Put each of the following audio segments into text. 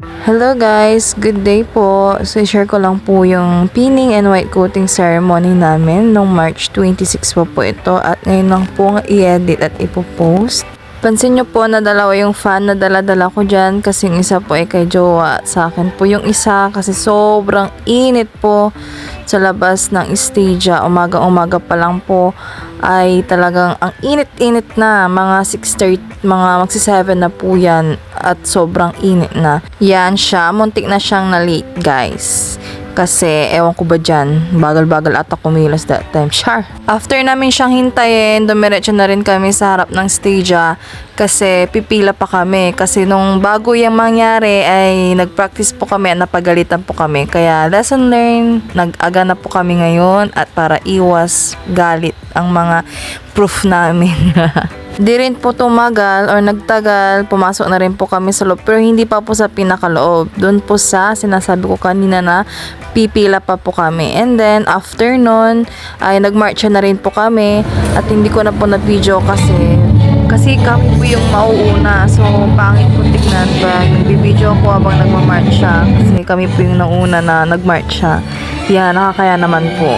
Hello guys, good day po. So share ko lang po yung pinning and white coating ceremony namin nung March 26 po ito at ngayon lang po i-edit at ipopost. Pansin nyo po na dalawa yung fan na dala-dala ko dyan kasi yung isa po ay kay jowa. Sa akin po yung isa kasi sobrang init po sa labas ng Stadia. Umaga-umaga pa lang po ay talagang ang init-init na. Mga 6:30, mga magsi-7 na po yan at sobrang init na. Yan siya, muntik na siyang na-late guys. Kasi, ewan ko ba dyan, bagal-bagal ata kumilos that time. Char! After namin siyang hintayin, dumiretso na rin kami sa harap ng Stadia kasi pipila pa kami. Kasi nung bago yung mangyari ay nag-practice po kami at napagalitan po kami. Kaya lesson learned, nag-aga na po kami ngayon at para iwas galit ang mga proof namin. Di rin po tumagal or nagtagal, pumasok na rin po kami sa loob pero hindi pa po sa pinakaloob. Doon po sa sinasabi ko kanina na pipila pa po kami. And then after nun ay nagmarcha na rin po kami at hindi ko na po na video kasi kami po yung mauuna. So pangit po tignan pag nagbibideo ako habang nagmamarcha kasi kami po yung nauna na nagmarcha. Yan, nakakaya naman po.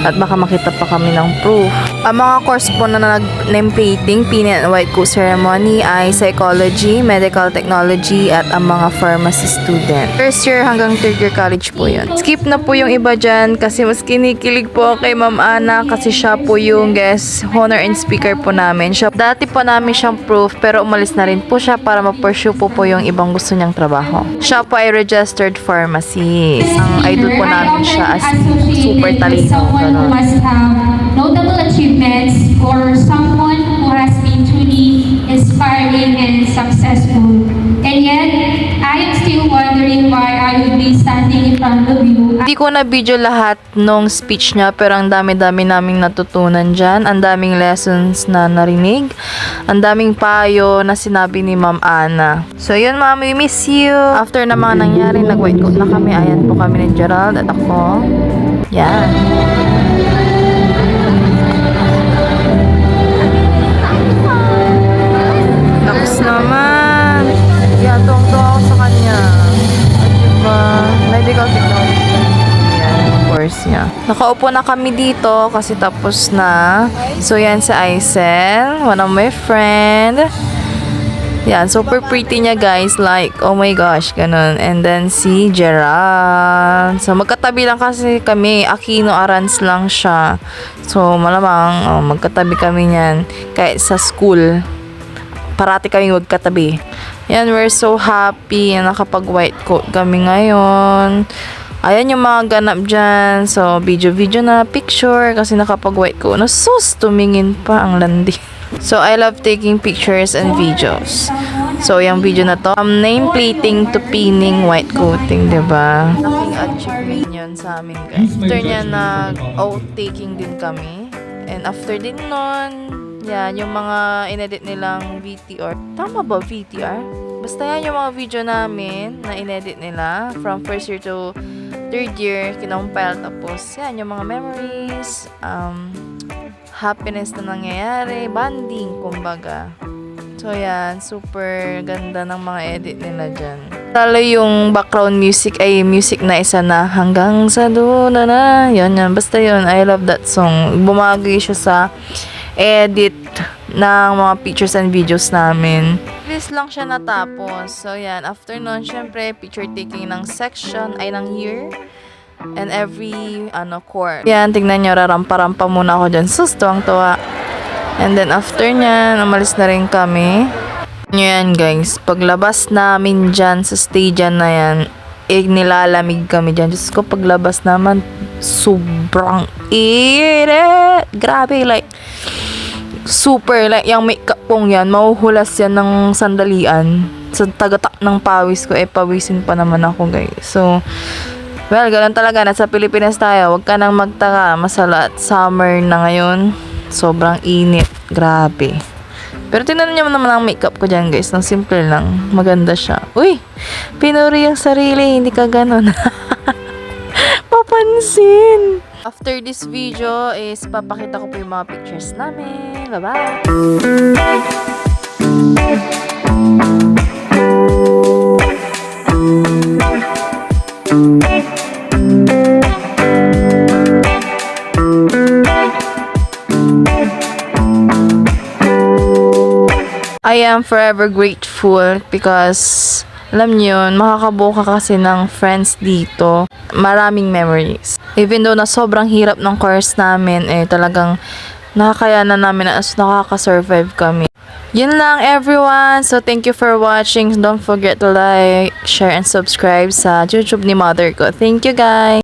At baka makita pa kami ng proof. Ang mga course po na nag-name plating, pinning and white coat ceremony ay psychology, medical technology, at ang mga pharmacy student. First year hanggang third year college po yun. Skip na po yung iba dyan kasi mas kinikilig po kay Ma'am Ana kasi siya po yung guest honor and speaker po namin. Dati po namin siyang proof pero umalis na rin po siya para ma-pursue po yung ibang gusto niyang trabaho. Siya po ay registered pharmacist. Ang idol po namin siya as super talino. Who must have notable achievements or someone who has been truly inspiring and successful. And yet, I am still wondering why I would be standing in front of you. Hindi ko na video lahat nung speech niya pero ang dami-dami naming natutunan dyan. Ang daming lessons na narinig. Ang daming payo na sinabi ni Ma'am Ana. So yun ma'am, we miss you. After na mga nangyari, nag-white coat na kami. Ayan po kami ni Gerald at ako. Yan. Tapos naman. Yan, tuwang-tuwa ako sa kanya. Diba? Medical technology. Yan, course niya. Nakaupo na kami dito kasi tapos na. So, yan si Aisel, one of my friend. Yan, super pretty niya guys. Like, oh my gosh, ganun. And then si Gerald. So, magkatabi lang kasi kami. Aquino Arans lang siya. So, malamang, magkatabi kami niyan. Kahit sa school, parati kami magkatabi. Yan, we're so happy na nakapag-white coat kami ngayon. Ayan yung mga ganap dyan. So, video-video na picture kasi nakapag-white coat. No, sus, tumingin pa ang landi. So, I love taking pictures and videos. So, yung video na to, name plating to pinning white coating, diba? Laking achievement yun sa amin, guys. After niya, nag-out-taking din kami. And after din nun, yan, yung mga inedit nilang VTR. Tama ba, VTR? Basta yan yung mga video namin na inedit nila from first year to third year, kinompile. Tapos, yan, yung mga memories, happiness na nangyayari, bonding, kumbaga. So, yan, super ganda ng mga edit nila dyan. Lalo yung background music ay music na isa na hanggang sa dulo na. Yun, yan. Basta yun, I love that song. Bumagay siya sa edit ng mga pictures and videos namin. This lang siya natapos. So, yan. After nun, syempre, picture taking ng section, ay ng year. And every, core. Yan, tignan nyo, rarampa-rampa muna ako dyan. Sus, tuwang-tuwa. And then, after nyan, umalis na rin kami. Yan, guys. Paglabas namin dyan sa Stadia na yan, nilalamig kami dyan. Diyos ko, paglabas naman, sobrang init. Grabe, like, super, like, yung makeup kong yan, mahuhulas yan ng sandalian. Sa tagatak ng pawis ko, pawisin pa naman ako, guys. So, well, ganun talaga. Nasa Pilipinas tayo. Huwag ka nang magtaka. Masala at summer na ngayon. Sobrang init. Grabe. Pero tinan niyo naman ang makeup ko dyan, guys. Nang simple lang. Maganda siya. Uy! Pinuri yung sarili. Hindi ka ganun. Papansin! After this video is papakita ko po yung mga pictures namin. Bye-bye! I am forever grateful because alam niyo yun, makakabuo ka kasi ng friends dito. Maraming memories. Even though na sobrang hirap ng course namin, talagang nakakayanan namin na nakaka-survive kami. Yun lang everyone. So thank you for watching. Don't forget to like, share, and subscribe sa YouTube ni mother ko. Thank you guys!